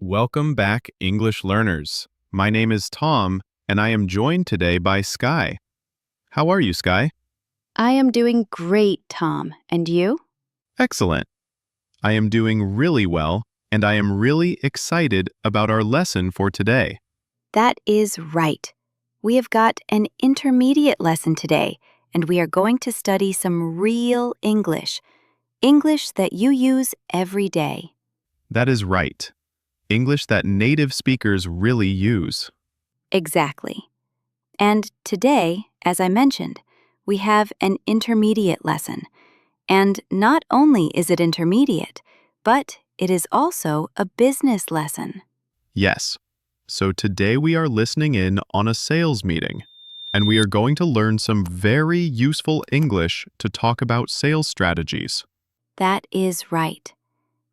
Welcome back, English learners. My name is Tom, and I am joined today by Sky. How are you, Sky? I am doing great, Tom. And you? Excellent. I am doing really well, and I am really excited about our lesson for today. That is right. We have got an intermediate lesson today, and we are going to study some real English. English that you use every day. That is right. English that native speakers really use. Exactly. And today, as I mentioned, we have an intermediate lesson. And not only is it intermediate, but it is also a business lesson. Yes. So today we are listening in on a sales meeting, and we are going to learn some very useful English to talk about sales strategies. That is right.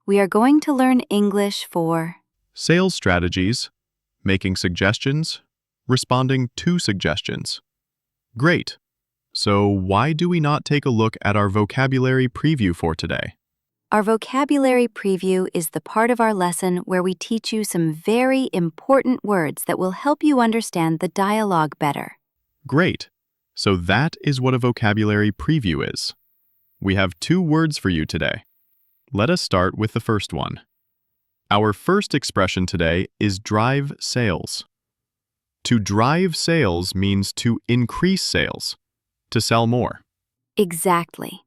We are going to learn English for Sales strategies, making suggestions, responding to suggestions. Great. So why do we not take a look at our vocabulary preview for today? Our vocabulary preview is the part of our lesson where we teach you some very important words that will help you understand the dialogue better. Great. So that is what a vocabulary preview is. We have 2 words for you today. Let us start with the first one. Our first expression today is drive sales. To drive sales means to increase sales, to sell more. Exactly.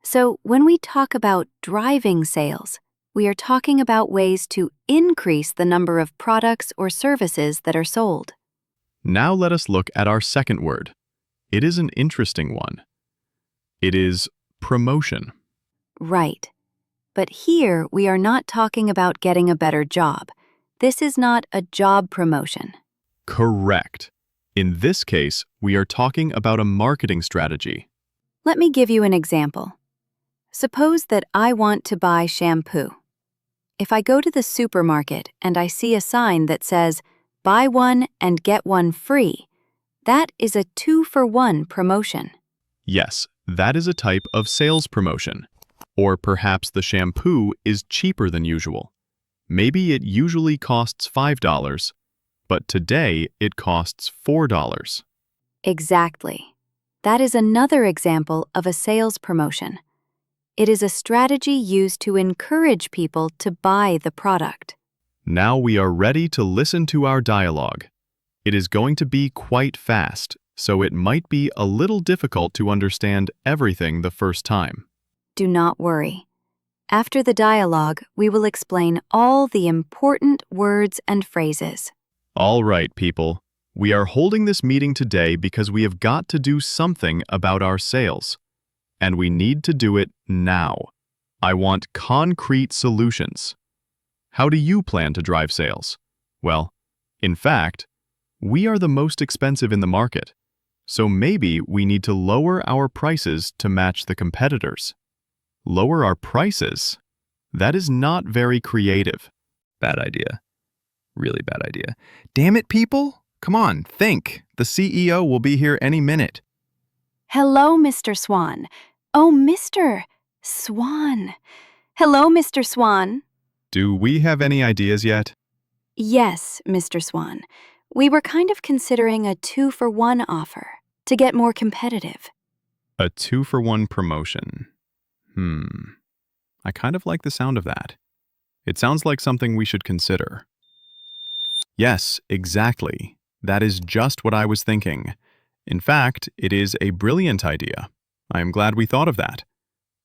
So when we talk about driving sales, we are talking about ways to increase the number of products or services that are sold. Now let us look at our second word. It is an interesting one. It is promotion. Right. But here we are not talking about getting a better job. This is not a job promotion. Correct. In this case, we are talking about a marketing strategy. Let me give you an example. Suppose that I want to buy shampoo. If I go to the supermarket and I see a sign that says, "Buy one and get one free," that is a 2-for-1 promotion. Yes, that is a type of sales promotion. Or perhaps the shampoo is cheaper than usual. Maybe it usually costs $5, but today it costs $4. Exactly. That is another example of a sales promotion. It is a strategy used to encourage people to buy the product. Now we are ready to listen to our dialogue. It is going to be quite fast, so it might be a little difficult to understand everything the first time. Do not worry. After the dialogue, we will explain all the important words and phrases. All right, people. We are holding this meeting today because we have got to do something about our sales. And we need to do it now. I want concrete solutions. How do you plan to drive sales? Well, in fact, we are the most expensive in the market. So maybe we need to lower our prices to match the competitors. Lower our prices? That is not very creative. Bad idea. Really bad idea. Damn it, people! Come on, think. The CEO will be here any minute. Hello, Mr. Swan. Oh, Mr. Swan. Hello, Mr. Swan. Do we have any ideas yet? Yes, Mr. Swan. We were kind of considering a 2-for-1 offer to get more competitive. A 2-for-1 promotion. I kind of like the sound of that. It sounds like something we should consider. Yes, exactly. That is just what I was thinking. In fact, it is a brilliant idea. I am glad we thought of that.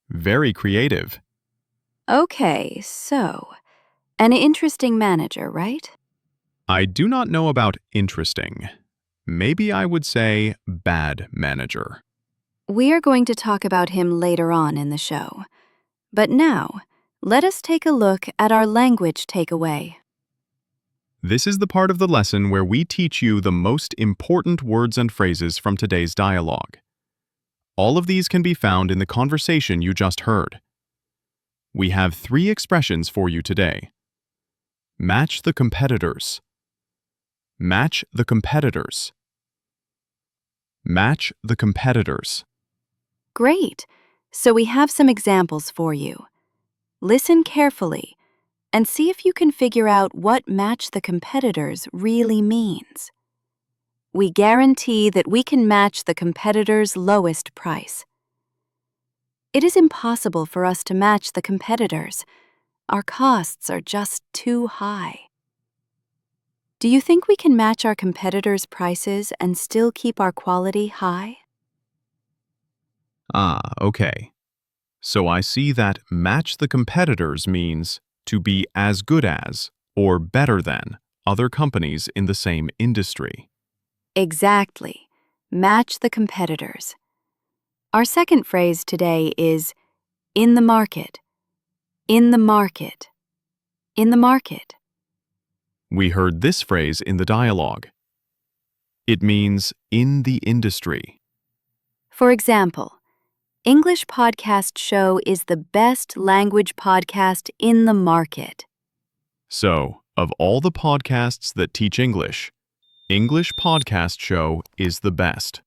Very creative. Okay, so, an interesting manager, right? I do not know about interesting. Maybe I would say bad manager. We are going to talk about him later on in the show. But now, let us take a look at our language takeaway. This is the part of the lesson where we teach you the most important words and phrases from today's dialogue. All of these can be found in the conversation you just heard. We have 3 expressions for you today. Match the competitors. Match the competitors. Match the competitors. Great! So we have some examples for you. Listen carefully. and see if you can figure out what match the competitors really means. We guarantee that we can match the competitor's lowest price. It is impossible for us to match the competitors. Our costs are just too high. Do you think we can match our competitors' prices and still keep our quality high? Ah, okay. So I see that match the competitors means to be as good as or better than other companies in the same industry. Exactly. Match the competitors. Our second phrase today is in the market. In the market. In the market. We heard this phrase in the dialogue. It means in the industry. For example, English podcast show is the best language podcast in the market. So, of all the podcasts that teach English, English Podcast Show is the best.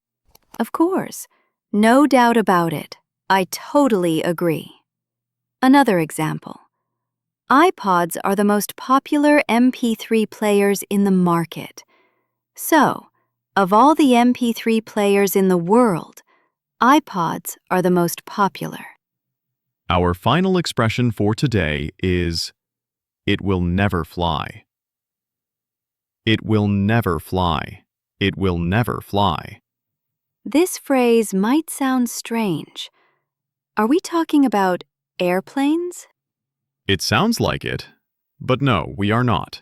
Of course. No doubt about it. I totally agree. Another example. iPods are the most popular MP3 players in the market. So, of all the MP3 players in the world, iPods are the most popular. Our final expression for today is, it will never fly. It will never fly. It will never fly. This phrase might sound strange. Are we talking about airplanes? It sounds like it, but no, we are not.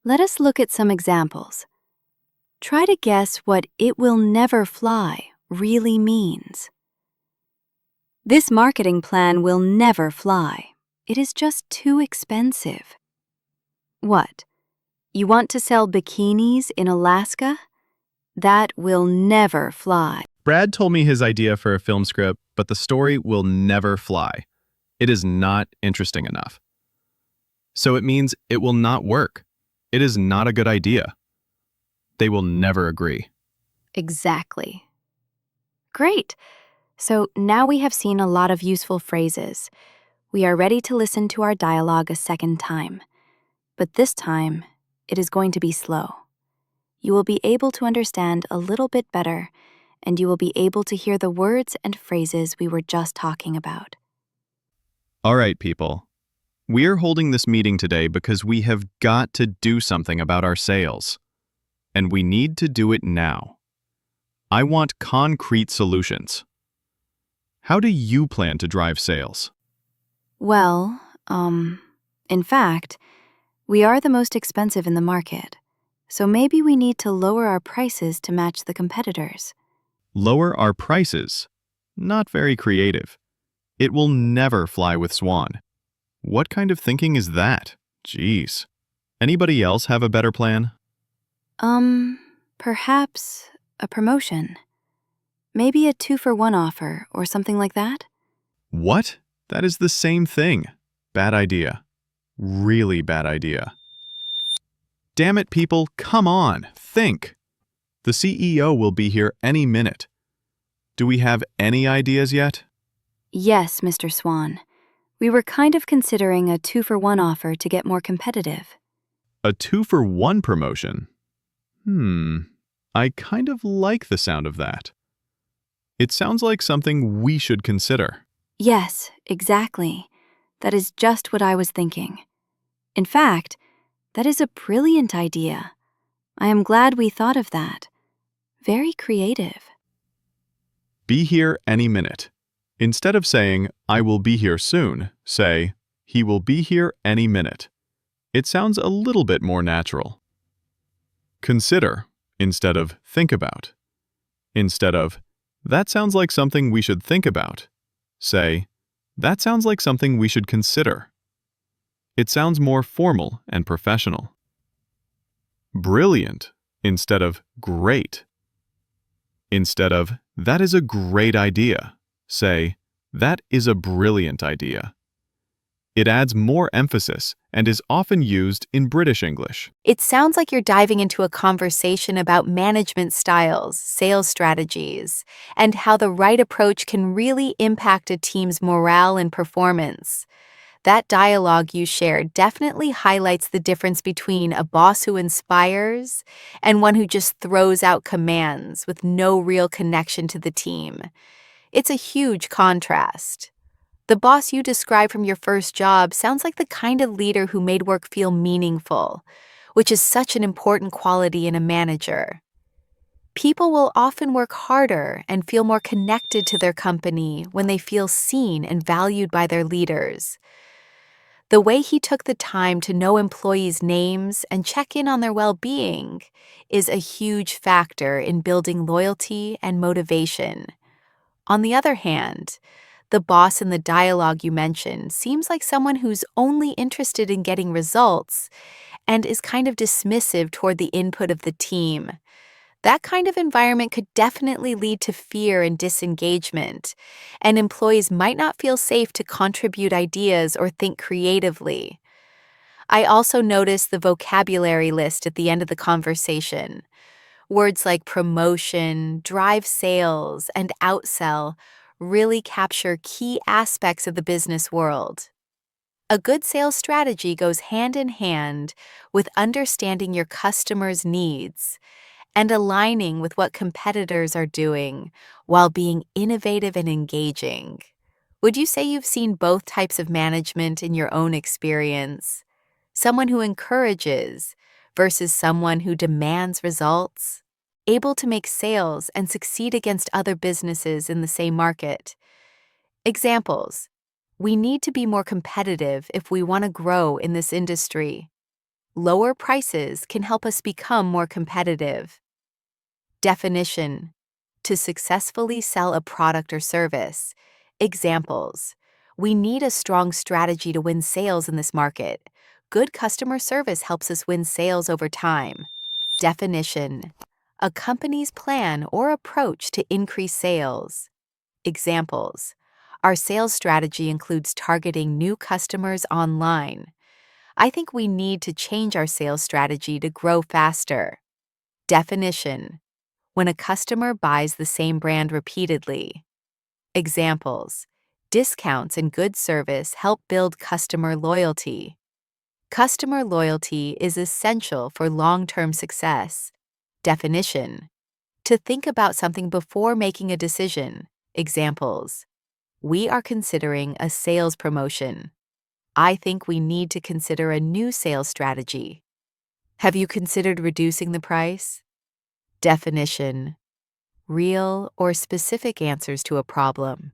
Let us look at some examples. Try to guess what "it will never fly" really means. This marketing plan will never fly. It is just too expensive. What? You want to sell bikinis in Alaska? That will never fly. Brad told me his idea for a film script, but the story will never fly. It is not interesting enough. So it means it will not work. It is not a good idea. They will never agree. Exactly. Great. So now we have seen a lot of useful phrases. We are ready to listen to our dialogue a second time. But this time, it is going to be slow. You will be able to understand a little bit better, and you will be able to hear the words and phrases we were just talking about. All right, people. We are holding this meeting today because we have got to do something about our sales. And we need to do it now. I want concrete solutions. How do you plan to drive sales? Well, in fact, we are the most expensive in the market, so maybe we need to lower our prices to match the competitors. Lower our prices. Not very creative. It will never fly with Swan. What kind of thinking is that? Jeez. Anybody else have a better plan? Perhaps a promotion. Maybe a 2-for-1 offer or something like that? What? That is the same thing. Bad idea. Really bad idea. Damn it, people, come on, think. The CEO will be here any minute. Do we have any ideas yet? Yes, Mr. Swan. We were kind of considering a 2-for-1 offer to get more competitive. A 2-for-1 promotion? I kind of like the sound of that. It sounds like something we should consider. Yes, exactly. That is just what I was thinking. In fact, that is a brilliant idea. I am glad we thought of that. Very creative. Be here any minute. Instead of saying, I will be here soon, say, he will be here any minute. It sounds a little bit more natural. Consider instead of think about. Instead of, that sounds like something we should think about, say, that sounds like something we should consider. It sounds more formal and professional. Brilliant instead of great. Instead of, that is a great idea, say, that is a brilliant idea. It adds more emphasis and is often used in British English. It sounds like you're diving into a conversation about management styles, sales strategies, and how the right approach can really impact a team's morale and performance. That dialogue you shared definitely highlights the difference between a boss who inspires and one who just throws out commands with no real connection to the team. It's a huge contrast. The boss you described from your first job sounds like the kind of leader who made work feel meaningful, which is such an important quality in a manager. People will often work harder and feel more connected to their company when they feel seen and valued by their leaders. The way he took the time to know employees' names and check in on their well-being is a huge factor in building loyalty and motivation. On the other hand, the boss in the dialogue you mentioned seems like someone who's only interested in getting results and is kind of dismissive toward the input of the team. That kind of environment could definitely lead to fear and disengagement, and employees might not feel safe to contribute ideas or think creatively. I also noticed the vocabulary list at the end of the conversation. Words like promotion, drive sales, and outsell really capture key aspects of the business world. A good sales strategy goes hand in hand with understanding your customers' needs and aligning with what competitors are doing while being innovative and engaging. Would you say you've seen both types of management in your own experience? Someone who encourages versus someone who demands results? Able to make sales and succeed against other businesses in the same market. Examples: we need to be more competitive if we want to grow in this industry. Lower prices can help us become more competitive. Definition: to successfully sell a product or service. Examples: we need a strong strategy to win sales in this market. Good customer service helps us win sales over time. Definition: a company's plan or approach to increase sales. Examples: our sales strategy includes targeting new customers online. I think we need to change our sales strategy to grow faster. Definition: when a customer buys the same brand repeatedly. Examples: discounts and good service help build customer loyalty. Customer loyalty is essential for long-term success. Definition: to think about something before making a decision. Examples: we are considering a sales promotion. I think we need to consider a new sales strategy. Have you considered reducing the price? Definition: real or specific answers to a problem.